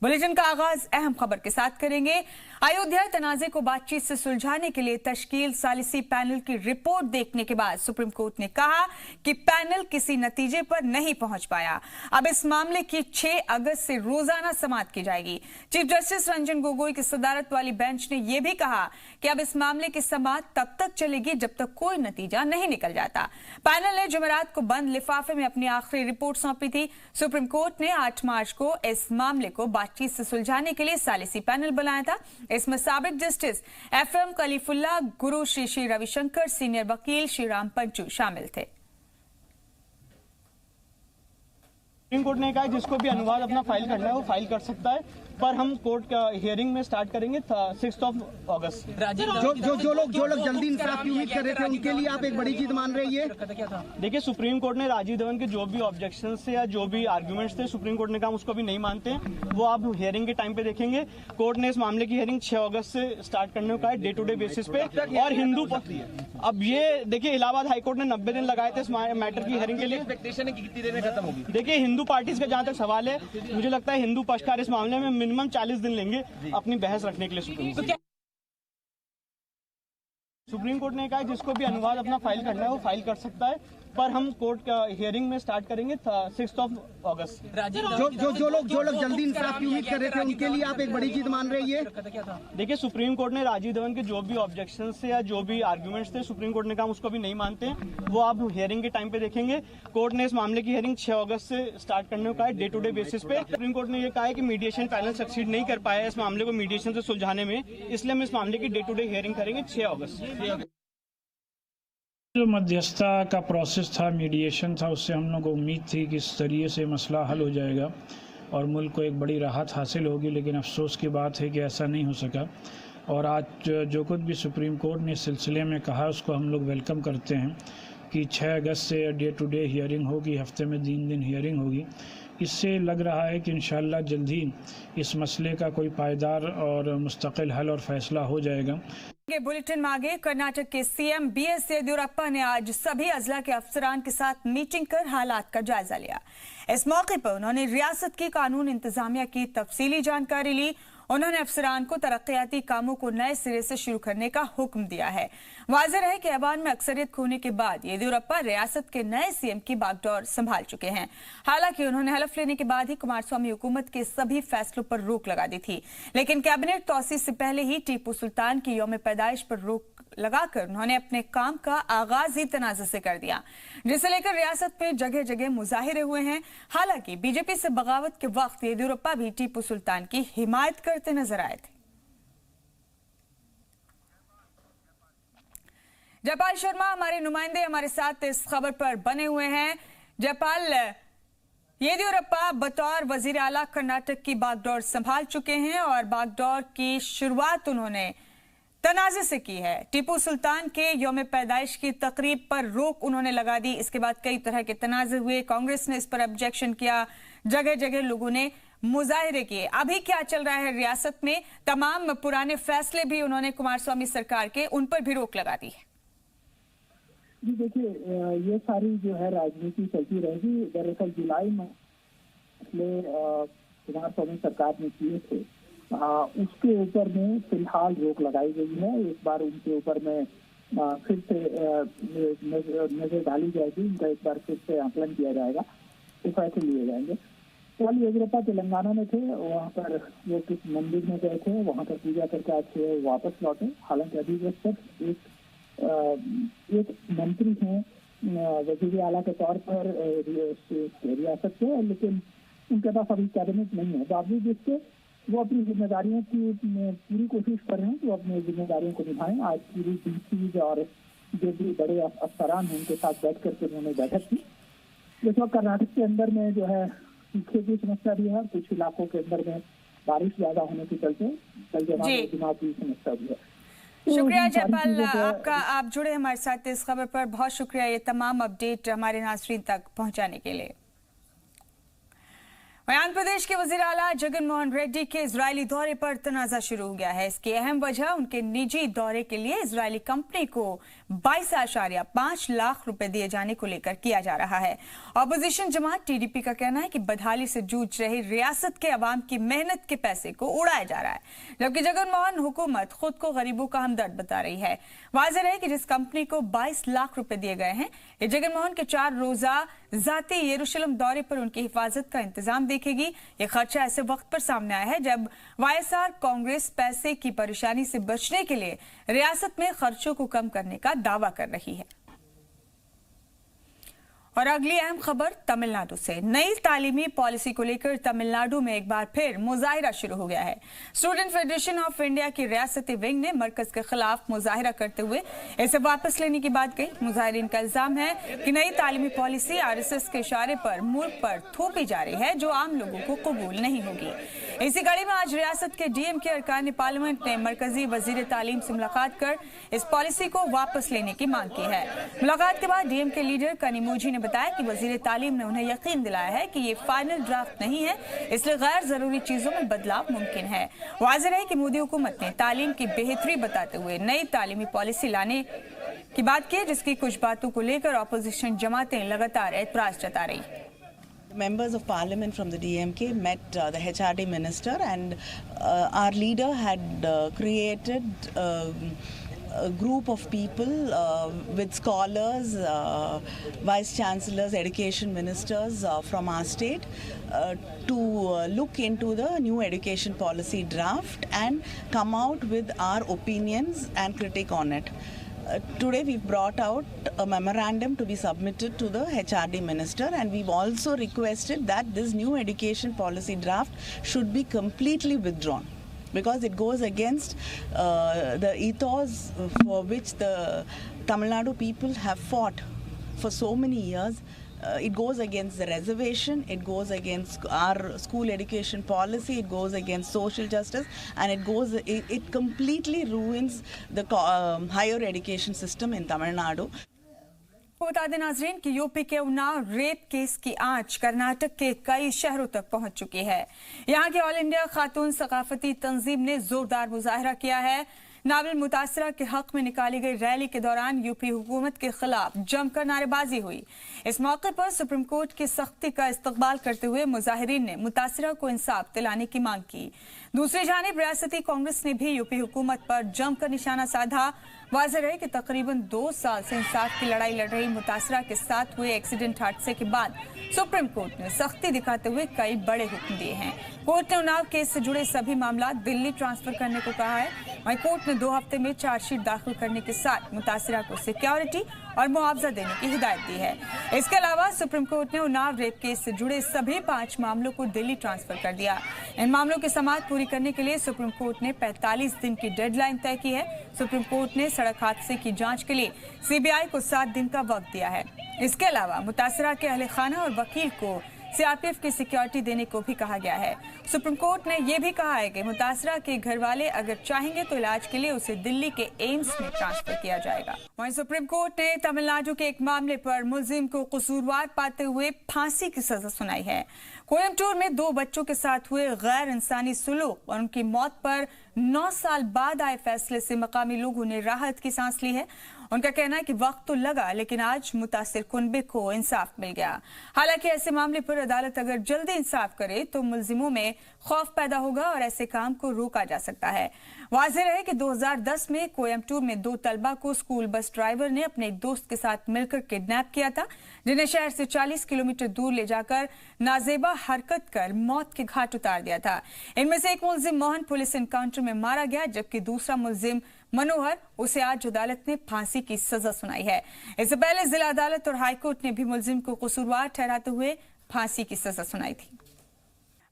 Bulletin का आगाज अहम खबर के साथ करेंगे। अयोध्या तनाजे को बातचीत से सुलझाने के लिए तश्कील सालिसी पैनल की रिपोर्ट देखने के बाद सुप्रीम कोर्ट ने कहा कि पैनल किसी नतीजे पर नहीं पहुंच पाया। अब इस मामले की 6 अगस्त से रोजाना समाअत की जाएगी। चीफ जस्टिस रंजन गोगोई की सदारत वाली बेंच ने यह भी कहा कि अब इस मामले की समाअत तब तक चलेगी जब तक कोई नतीजा नहीं निकल जाता। पैनल ने जुमेरात को बंद लिफाफे में अपनी आखिरी रिपोर्ट सौंपी थी। सुप्रीम कोर्ट ने 8 मार्च को इस मामले को बातचीत से सुलझाने के लिए सालिसी पैनल बनाया था। इसमें साबिक जस्टिस एफएम कलीफुल्ला, गुरु श्री श्री रविशंकर, सीनियर वकील श्री राम पंचू शामिल थे। सुप्रीम कोर्ट ने कहा जिसको भी अनुवाद अपना फाइल करना है वो फाइल कर सकता है, पर हम कोर्ट का हियरिंग में स्टार्ट करेंगे 6 अगस्त। जो लोग जल्दी इंसाफ की उम्मीद कर रहे थे उनके लिए आप एक बड़ी जीत मान रही है। देखिए, सुप्रीम कोर्ट ने राजीव धवन के जो भी ऑब्जेक्शन थे या जो भी आर्ग्यूमेंट्स थे, सुप्रीम कोर्ट ने कहा उसको भी नहीं मानते हैं, वो आप हियरिंग के टाइम पे देखेंगे। कोर्ट ने इस मामले की हियरिंग 6 अगस्त से स्टार्ट करने को कहा है, डे टू डे बेसिस पे। और हिंदू अब ये देखिए, इलाहाबाद हाईकोर्ट ने 90 दिन लगाए थे इस मैटर की हियरिंग के लिए। कितनी देर में खत्म होगी? देखिए, हिंदू पार्टीज का जहां तक सवाल है, मुझे लगता है हिंदू पक्षकार इस मामले में मिनिमम 40 दिन लेंगे अपनी बहस रखने के लिए। सुप्रीम कोर्ट ने कहा जिसको भी अनुवाद अपना फाइल करना है वो फाइल कर सकता है, पर हम कोर्ट का हियरिंग में स्टार्ट करेंगे 6 अगस्त। जो लोग जल्दी इंसाफ की उम्मीद कर रहे थे उनके लिए आप एक बड़ी जीत मान रही है। देखिए, सुप्रीम कोर्ट ने राजीव धवन के जो भी ऑब्जेक्शन थे या जो भी आर्ग्यूमेंट्स थे, सुप्रीम कोर्ट ने कहा उसको भी नहीं मानते हैं, वो आप हियरिंग के टाइम पे देखेंगे। कोर्ट ने इस मामले की हियरिंग 6 अगस्त से स्टार्ट करने को कहा है, डे टू डे बेसिस पे। सुप्रीम कोर्ट ने यह कहा है कि मीडिएशन पैनल सक्सीड नहीं कर पाया इस मामले को मीडिएशन से सुलझाने में, इसलिए हम इस मामले की डे टू डे हियरिंग करेंगे 6 अगस्त। जो मध्यस्थता का प्रोसेस था, मीडिएशन था, उससे हम लोग को उम्मीद थी कि इस तरीके से मसला हल हो जाएगा और मुल्क को एक बड़ी राहत हासिल होगी, लेकिन अफसोस की बात है कि ऐसा नहीं हो सका। और आज जो कुछ भी सुप्रीम कोर्ट ने इस सिलसिले में कहा उसको हम लोग वेलकम करते हैं कि 6 अगस्त से डे टू डे हियरिंग होगी, हफ्ते में 3 दिन हियरिंग होगी। इससे लग रहा है कि इंशाअल्लाह जल्द ही इस मसले का कोई पायदार और मुस्तकिल हल और फैसला हो जाएगा। बुलेटिन में आगे, कर्नाटक के सीएम बीएस येदियुरप्पा ने आज सभी अजला के अफसरान के साथ मीटिंग कर हालात का जायजा लिया। इस मौके पर उन्होंने रियासत की कानून इंतजामिया की तफसीली जानकारी ली। उन्होंने अफसरान को तरक्याती कामों को नए सिरे से शुरू करने का हुक्म दिया है। वाज़ेह है कि ऐवान में अक्सरियत खोने के बाद येदियुरप्पा रियासत के नए सीएम की बागडोर संभाल चुके हैं। हालांकि उन्होंने हलफ लेने के बाद ही कुमारस्वामी हुकूमत के सभी फैसलों पर रोक लगा दी थी, लेकिन कैबिनेट तौसीस से पहले ही टीपू सुल्तान की यौम पैदाइश पर रोक लगाकर उन्होंने अपने काम का आगाज ही तनाज़े से कर दिया, जिसे लेकर रियासत में जगह जगह मुजाहिरे हुए हैं। हालांकि बीजेपी से बगावत के वक्त येदियुरप्पा भी टीपू सुल्तान की हिमायत करते नजर आए थे। जयपाल शर्मा हमारे नुमाइंदे हमारे साथ इस खबर पर बने हुए हैं। जयपाल, येदियुरप्पा बतौर वजीर आला कर्नाटक की बागडोर संभाल चुके हैं और बागडोर की शुरुआत उन्होंने तनाज़े से की है। टीपू सुल्तान के यौम पैदाइश की तकरीब पर रोक उन्होंने लगा दी। इसके बाद कई तरह के तनाज़े हुए, कांग्रेस ने इस पर ऑब्जेक्शन किया, जगह जगह लोगों ने मुजाहिरे किए। अभी क्या चल रहा है रियासत में? तमाम पुराने फैसले भी उन्होंने कुमारस्वामी सरकार के, उन पर भी रोक लगा दी है। जी देखिए, ये सारी जो है राजनीति चलती रहेगी। दरअसल जुलाई में कुमारस्वामी सरकार ने किए थे, उसके ऊपर में फिलहाल रोक लगाई गई है। एक बार उनके ऊपर में फिर से नजर डाली जाएगी, उनका एक बार फिर से आकलन किया जाएगा, तो फैसले लिए जाएंगे। कल येदियुरप्पा तेलंगाना में थे, वहाँ पर वो किस मंदिर में गए थे, वहाँ पर पूजा करके आज वापस लौटे। हालांकि अभी वो तक एक मंत्री हैं वजीर आला के तौर पर रियासत के, लेकिन उनके पास अभी कैबिनेट नहीं है। बावजूद इसके वो अपनी जिम्मेदारियों की पूरी कोशिश कर रहे हैं कि वो अपनी जिम्मेदारियों को निभाएं। आज पूरी डीसी और जो भी बड़े अफसरान हैं उनके साथ बैठ करके उन्होंने बैठक की। इस वक्त कर्नाटक के अंदर में जो है सूखे की समस्या भी है, कुछ इलाकों के अंदर में बारिश ज्यादा होने के चलते दिमाग की समस्या भी है। शुक्रिया जयपाल आपका, आप जुड़े हमारे साथ इस खबर पर। बहुत शुक्रिया ये तमाम अपडेट हमारे नाज़रीन तक पहुंचाने के लिए। आंध्र प्रदेश के वजीर आला जगन मोहन रेड्डी के इजरायली दौरे पर तनाज़ा शुरू हो गया है। इसकी अहम वजह उनके निजी दौरे के लिए इजरायली कंपनी को 22.5 लाख रुपए दिए जाने को लेकर किया जा रहा है। ऑपोजिशन जमात टीडीपी का कहना है कि बदहाली से जूझ रही रियासत के अवाम की मेहनत के पैसे को उड़ाया जा रहा है, जबकि जगनमोहन हुकूमत खुद को गरीबों का हमदर्द बता रही है। वाज़ेह है कि जिस कंपनी को 22 लाख रुपए दिए गए हैं, ये जगनमोहन के 4 रोजा जाती यरूशलेम दौरे पर उनकी हिफाजत का इंतजाम देखेगी। ये खर्चा ऐसे वक्त पर सामने आया है जब वाईएसआर कांग्रेस पैसे की परेशानी से बचने के लिए रियासत में खर्चों को कम करने का दावा कर रही है। और अगली अहम खबर तमिलनाडु से। नई तालीमी पॉलिसी को लेकर तमिलनाडु में एक बार फिर मुजाहिरा शुरू हो गया है। स्टूडेंट फेडरेशन ऑफ इंडिया की रियासती विंग ने मरकज के खिलाफ मुजाहिरा करते हुए इसे वापस लेने की बात कही। मुजाहिरीन का इल्जाम है कि नई तालीमी पॉलिसी आरएसएस के इशारे पर मुल्क पर थोपी जा रही है, जो आम लोगों को कबूल नहीं होगी। इसी कड़ी में आज रियासत के डीएम के अरकान पार्लियामेंट ने मरकजी वजीर तालीम से मुलाकात कर इस पॉलिसी को वापस लेने की मांग की है। मुलाकात के बाद डीएम के लीडर कनिमोझी ने बताया कि वजीर तालीम ने उन्हें यकीन दिलाया है कि ये फाइनल ड्राफ्ट नहीं है, इसलिए गैर जरूरी चीजों में बदलाव मुमकिन है। वाज़ेह है कि मोदी हुकूमत ने तालीम की बेहतरी बताते हुए नई तालीमी पॉलिसी लाने की बात की, जिसकी कुछ बातों को लेकर ऑपोजिशन जमातें लगातार एतराज जता रही। Members of Parliament from the DMK met the HRD minister, and our leader had created a group of people with scholars, vice chancellors, education ministers from our state to look into the new education policy draft and come out with our opinions and critique on it. Today we've brought out a memorandum to be submitted to the HRD minister, and we've also requested that this new education policy draft should be completely withdrawn, because it goes against the ethos for which the Tamil Nadu people have fought for so many years. It goes against the reservation, it goes against our school education policy, it goes against social justice, and it completely ruins the higher education system in Tamil Nadu. बता दें नाजरीन कि UP के Unnao rape case की आंच कर्नाटक के कई शहरों तक पहुंच चुकी है। यहां की ऑल इंडिया खातून सकाफती तंजीम ने जोरदार मुजाहिरा किया है। नाबिल मुतासिरा के हक में निकाली गई रैली के दौरान यूपी हुकूमत के खिलाफ जमकर नारेबाजी हुई। इस मौके पर सुप्रीम कोर्ट की सख्ती का इस्तकबाल करते हुए मुजाहिरीन ने मुतासिरा को इंसाफ दिलाने की मांग की। दूसरी जानिब रियासती कांग्रेस ने भी यूपी हुकूमत पर जमकर निशाना साधा। वाज़ेह है कि तकरीबन 2 साल से इंसाफ की लड़ाई लड़ रही मुतासिरा के साथ हुए एक्सीडेंट हादसे के बाद सुप्रीम कोर्ट ने सख्ती दिखाते हुए कई बड़े हुक्म दिए हैं। कोर्ट ने उन्नाव केस से जुड़े सभी मामला दिल्ली ट्रांसफर करने को कहा है। वहीं कोर्ट ने 2 हफ्ते में चार्जशीट दाखिल करने के साथ मुतासिरा को सिक्योरिटी और मुआवजा देने की हिदायत दी है। इसके अलावा सुप्रीम कोर्ट ने उन्नाव रेप केस से जुड़े सभी 5 मामलों को दिल्ली ट्रांसफर कर दिया। इन मामलों की समाअत पूरी करने के लिए सुप्रीम कोर्ट ने 45 दिन की डेडलाइन तय की है। सुप्रीम कोर्ट ने सड़क हादसे की जांच के लिए सीबीआई को 7 दिन का वक्त दिया है। इसके अलावा मुतासिरा के अहले खाना और वकील को सीआरपीएफ की सिक्योरिटी देने को भी कहा गया है। सुप्रीम कोर्ट ने यह भी कहा है कि मुतासिरा के घर वाले अगर चाहेंगे तो इलाज के लिए उसे दिल्ली के एम्स में ट्रांसफर किया जाएगा। वहीं सुप्रीम कोर्ट ने तमिलनाडु के एक मामले पर मुलजिम को कसूरवार पाते हुए फांसी की सजा सुनाई है। कोयम्बटूर में 2 बच्चों के साथ हुए गैर इंसानी सुलूक और उनकी मौत पर 9 साल बाद आए फैसले से मकामी लोगों ने राहत की सांस ली है। उनका कहना है कि वक्त तो लगा, लेकिन आज मुतासिर कुनबे को इंसाफ मिल गया। हालांकि ऐसे मामले पर अदालत अगर जल्दी इंसाफ करे तो मुलजिमों में खौफ पैदा होगा और ऐसे काम को रोका जा सकता है। वाज़ेह रहे कि 2010 में कोयम्बटूर में 2 तलबा को स्कूल बस ड्राइवर ने अपने एक दोस्त के साथ मिलकर किडनैप किया था, जिन्हें शहर से 40 किलोमीटर दूर ले जाकर नाजेबा हरकत कर मौत के घाट उतार दिया था। इनमें से एक मुलजिम मोहन पुलिस एनकाउंटर में मारा गया, जबकि दूसरा मुलजिम मनोहर, उसे आज अदालत ने फांसी की सजा सुनाई है। इससे पहले जिला अदालत और हाईकोर्ट ने भी मुलजिम को कसूरवार ठहराते हुए फांसी की सजा सुनाई थी।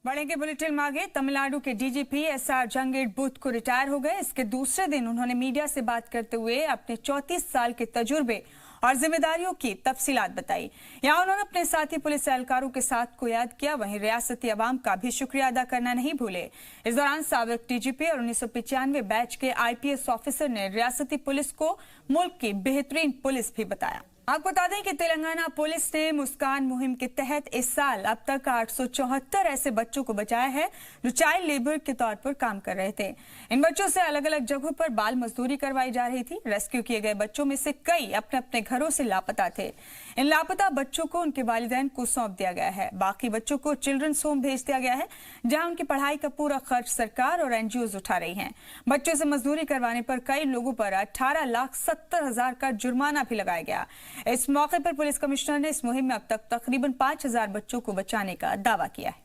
बढ़ेंगे बुलेटिन में आगे। तमिलनाडु के डीजीपी एसआर जंगेड बुध को रिटायर हो गए। इसके दूसरे दिन उन्होंने मीडिया से बात करते हुए अपने 34 साल के तजुर्बे और जिम्मेदारियों की तफसीलात बताई। यहाँ उन्होंने अपने साथी पुलिस एहलकारों के साथ को याद किया, वहीं रियासती अवाम का भी शुक्रिया अदा करना नहीं भूले। इस दौरान साबिक डीजीपी और 1995 बैच के आईपीएस ऑफिसर ने रियासती पुलिस को मुल्क की बेहतरीन पुलिस भी बताया। आपको बता दें कि तेलंगाना पुलिस ने मुस्कान मुहिम के तहत इस साल अब तक 874 ऐसे बच्चों को बचाया है जो चाइल्ड लेबर के तौर पर काम कर रहे थे। इन बच्चों से अलग अलग जगहों पर बाल मजदूरी करवाई जा रही थी। रेस्क्यू किए गए बच्चों में से कई अपने अपने घरों से लापता थे। इन लापता बच्चों को उनके वालिदैन को सौंप दिया गया है। बाकी बच्चों को चिल्ड्रंस होम भेज दिया गया है, जहां उनकी पढ़ाई का पूरा खर्च सरकार और एनजीओ उठा रही हैं। बच्चों से मजदूरी करवाने पर कई लोगों पर 18,70,000 का जुर्माना भी लगाया गया। इस मौके पर पुलिस कमिश्नर ने इस मुहिम में अब तक तकरीबन 5,000 बच्चों को बचाने का दावा किया है।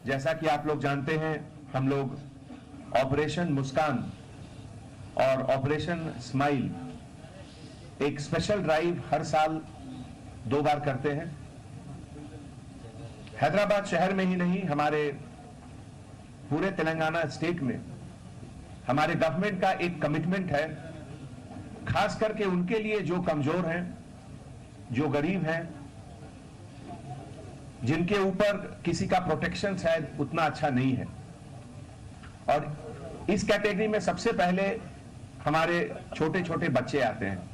जैसा कि आप लोग जानते हैं, हम लोग ऑपरेशन मुस्कान और ऑपरेशन स्माइल एक स्पेशल ड्राइव हर साल 2 बार करते हैं। हैदराबाद शहर में ही नहीं, हमारे पूरे तेलंगाना स्टेट में हमारे गवर्नमेंट का एक कमिटमेंट है, खास करके उनके लिए जो कमजोर हैं, जो गरीब हैं, जिनके ऊपर किसी का प्रोटेक्शन शायद उतना अच्छा नहीं है। और इस कैटेगरी में सबसे पहले हमारे छोटे छोटे बच्चे आते हैं।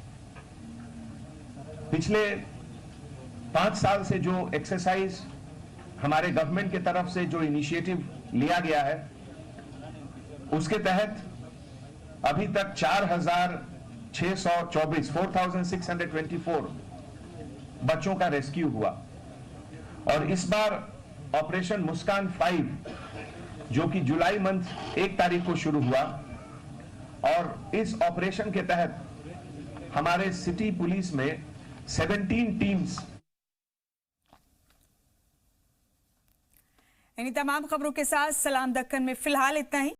पिछले 5 साल से जो एक्सरसाइज हमारे गवर्नमेंट की तरफ से जो इनिशिएटिव लिया गया है, उसके तहत अभी तक 4,624 बच्चों का रेस्क्यू हुआ। और इस बार ऑपरेशन मुस्कान 5 जो कि जुलाई मंथ 1 तारीख को शुरू हुआ, और इस ऑपरेशन के तहत हमारे सिटी पुलिस में 17 टीम्स। इन तमाम खबरों के साथ सलाम दक्कन में फिलहाल इतना ही।